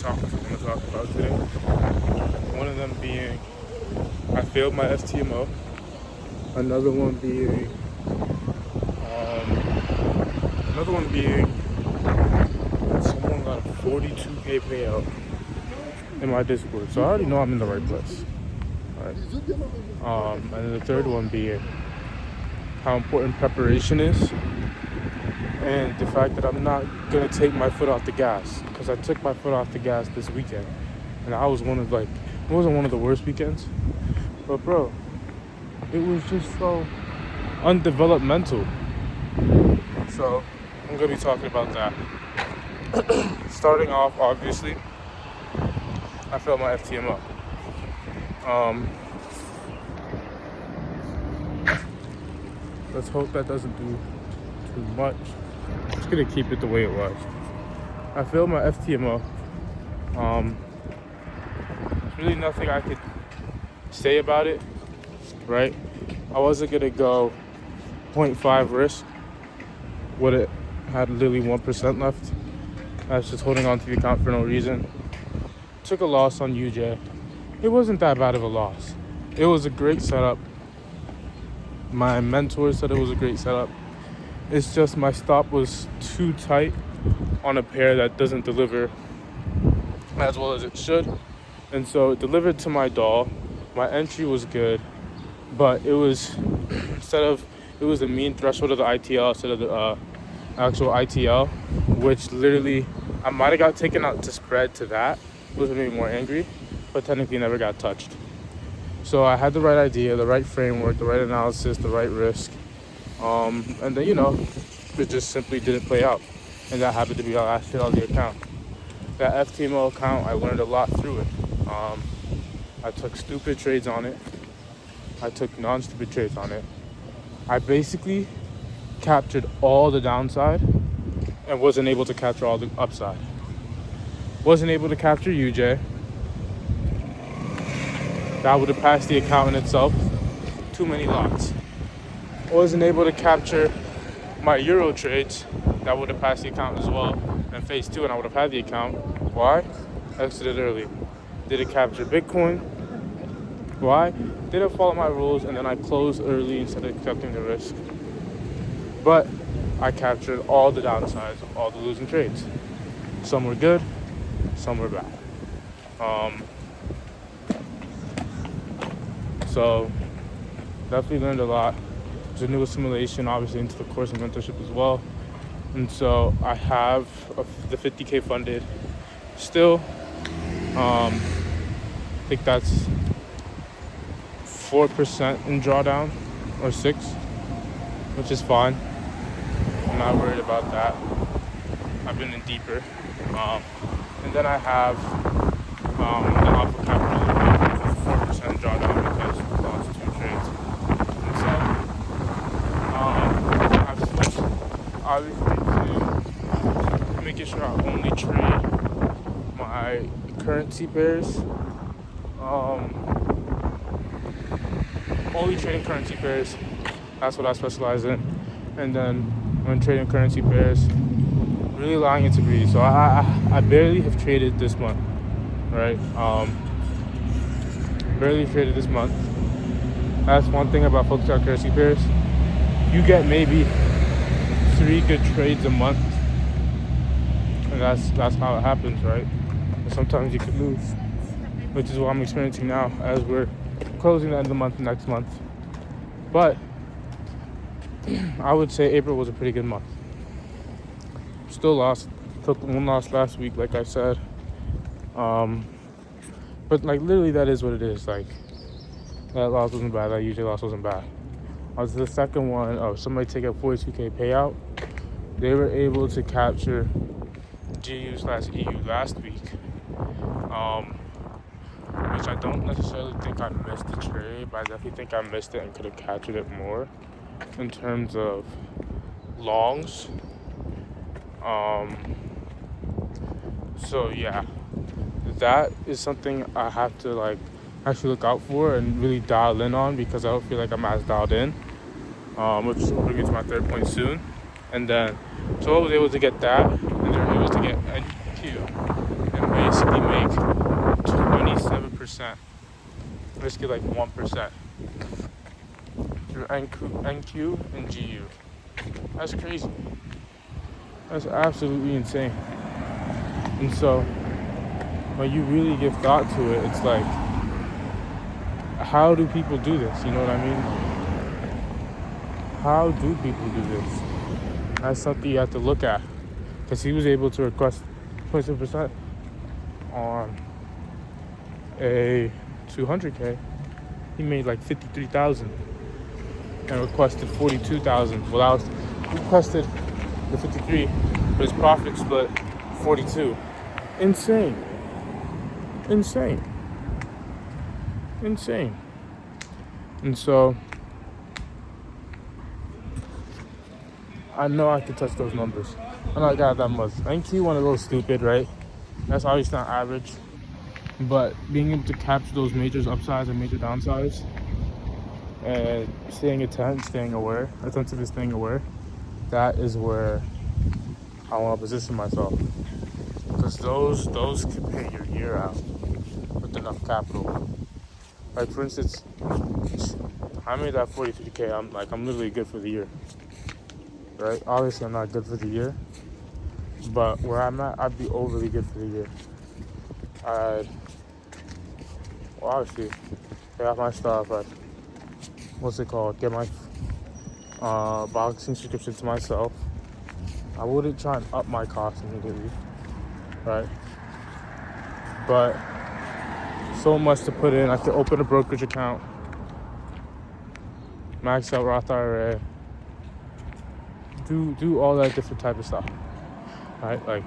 topics I want to talk about today. One of them being I failed my Ftmo. Another one being that someone got a 42K payout in my Discord. So I already know I'm in the right place. Right. And then the third one being how important preparation is, and the fact that I'm not gonna take my foot off the gas, because I took my foot off the gas this weekend, and I was it wasn't one of the worst weekends, but bro, it was just so undevelopmental. So I'm gonna be talking about that. Starting off, obviously, I failed my Ftmo. Let's hope that doesn't do too much. I'm just gonna keep it the way it was. I failed my Ftmo. There's really nothing I could say about it, right? I wasn't gonna go 0.5 risk. Would it had literally 1% left? I was just holding on to the account for no reason. Took a loss on UJ. It wasn't that bad of a loss. It was a great setup. My mentor said it was a great setup. It's just my stop was too tight on a pair that doesn't deliver as well as it should. And so it delivered to my doll. My entry was good, but it was it was the mean threshold of the ITL instead of the actual ITL, which literally I might have got taken out to spread to that. It was made me more angry, but technically never got touched. So I had the right idea, the right framework, the right analysis, the right risk. And then, it just simply didn't play out. And that happened to be our last hit on the account. That Ftmo account, I learned a lot through it. I took stupid trades on it. I took non-stupid trades on it. I basically captured all the downside and wasn't able to capture all the upside. Wasn't able to capture UJ. That would have passed the account in itself. Too many lots. Wasn't able to capture my Euro trades. That would have passed the account as well. And phase 2, and I would have had the account. Why? Exited early. Did it capture Bitcoin? Why? Didn't follow my rules, and then I closed early instead of accepting the risk. But I captured all the downsides of all the losing trades. Some were good, some were bad. So definitely learned a lot. There's a new assimilation, obviously, into the course and mentorship as well. And so I have the 50K funded still. I think that's 4% in drawdown, or 6, which is fine. I'm not worried about that. I've been in deeper. And then I have the alpha capital, which is 4% drawdown because I lost 2 trades. And so I've switched, obviously, to making sure I only trade my currency pairs. Only trading currency pairs. That's what I specialize in. And then when trading currency pairs, really allowing it to breathe. So I barely have traded this month, right? Barely traded this month. That's one thing about focusing on currency pairs. You get maybe 3 good trades a month, and that's how it happens, right? And sometimes you could lose, which is what I'm experiencing now as we're closing the end of the month next month. But I would say April was a pretty good month. Still lost. Took 1 loss last week, like I said. But literally that is what it is. That loss wasn't bad. That usually loss wasn't bad. Was the second one of somebody taking a 42K payout. They were able to capture GU/EU last week. Which I don't necessarily think I missed the trade, but I definitely think I missed it and could have captured it more in terms of longs. So yeah, that is something I have to actually look out for and really dial in on, because I don't feel like I'm as dialed in, which will bring me to my third point soon. And then, so I was able to get that, and then I was able to get NQ, and basically 27%. Risk it like 1% through NQ and GU. That's crazy. That's absolutely insane. And so when you really give thought to it, it's like, how do people do this? You know what I mean? How do people do this? That's something you have to look at. Because he was able to request 27% on a 200K. He made like 53,000 and requested 42,000. Well, I was requested the 53, but his profit split 42. Insane. And so I know I can touch those numbers. I know I got that much. NQ went a little stupid, right? That's obviously not average. But being able to capture those major upsides and major downsides and staying attentive and staying aware, that is where I want to position myself. Because those can pay your year out with enough capital. Like for instance, I made that 43K. I'm literally good for the year, right? Obviously, I'm not good for the year, but where I'm at, I'd be overly good for the year. Obviously, pay off my stuff. Get my boxing subscription to myself. I wouldn't try and up my costs immediately, right? But so much to put in. I could open a brokerage account, max out Roth IRA, do all that different type of stuff, right? Like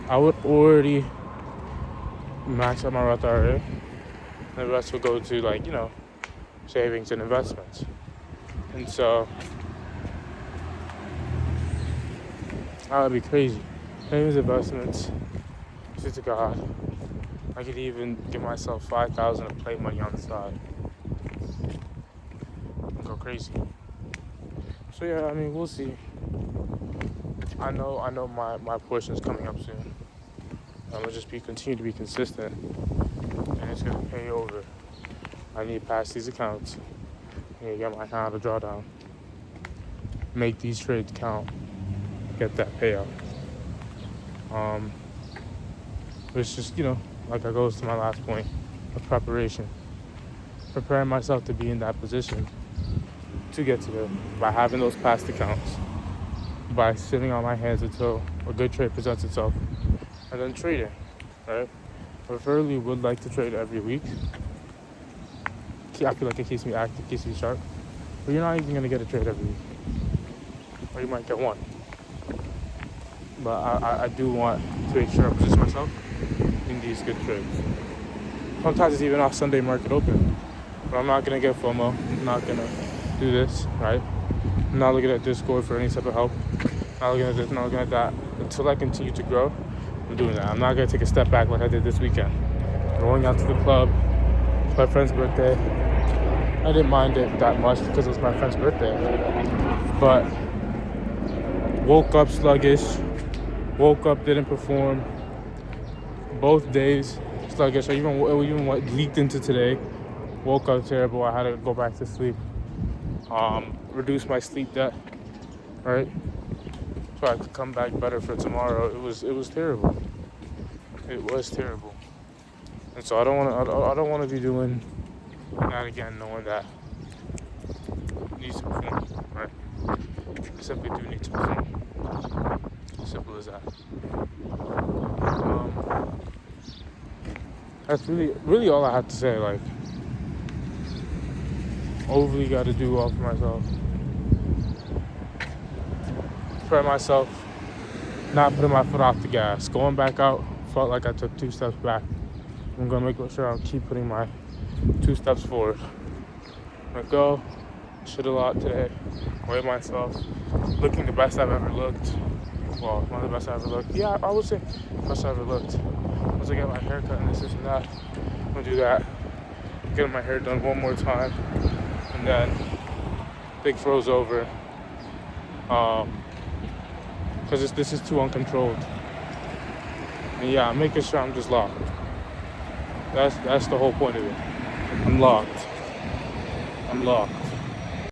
I would already max out my Roth IRA, and the rest would go to savings and investments. And so that would be crazy. Savings, investments, to God. I could even give myself 5,000 to play money on the side and go crazy. So yeah, I mean, we'll see. I know my portion is coming up soon. I'm gonna just continue to be consistent, and it's gonna pay over. I need to pass these accounts. I need to get my account to draw down. Make these trades count. Get that payout. It's just, like that goes to my last point of preparation. Preparing myself to be in that position to get to there by having those past accounts, by sitting on my hands until a good trade presents itself, and then trading, right? Preferably would like to trade every week. I feel like it keeps me active, keeps me sharp. But you're not even going to get a trade every week. Or you might get one. But I do want to make sure I position myself in these good trades. Sometimes it's even off Sunday market open. But I'm not going to get FOMO. I'm not going to do this, right? I'm not looking at Discord for any type of help. I'm not looking at this, not looking at that. Until I continue to grow, I'm doing that. I'm not going to take a step back like I did this weekend. Going out to the club. It's my friend's birthday. I didn't mind it that much because it was my friend's birthday. But woke up sluggish. Woke up, didn't perform. Both days sluggish. I even leaked into today. Woke up terrible. I had to go back to sleep. Reduce my sleep debt, right? So I could come back better for tomorrow. It was terrible. It was terrible. And so I don't want to be doing that again, knowing that it needs to perform, right? I simply do need to perform. Simple as that. That's really all I have to say. Like, overly got to do all for myself. Prepare myself, not putting my foot off the gas. Going back out, felt like I took 2 steps back. I'm gonna make sure I keep putting my 2 steps forward. I'm gonna go, shit a lot today, weigh myself, looking the best I've ever looked. Well, one of the best I've ever looked. Yeah, I would say best I've ever looked. Once I get my hair cut and this and that, I'm gonna do that. Get my hair done one more time, and then big throws over. Because this is too uncontrolled. And yeah, I'm making sure I'm just locked. That's the whole point of it. I'm locked. I'm locked.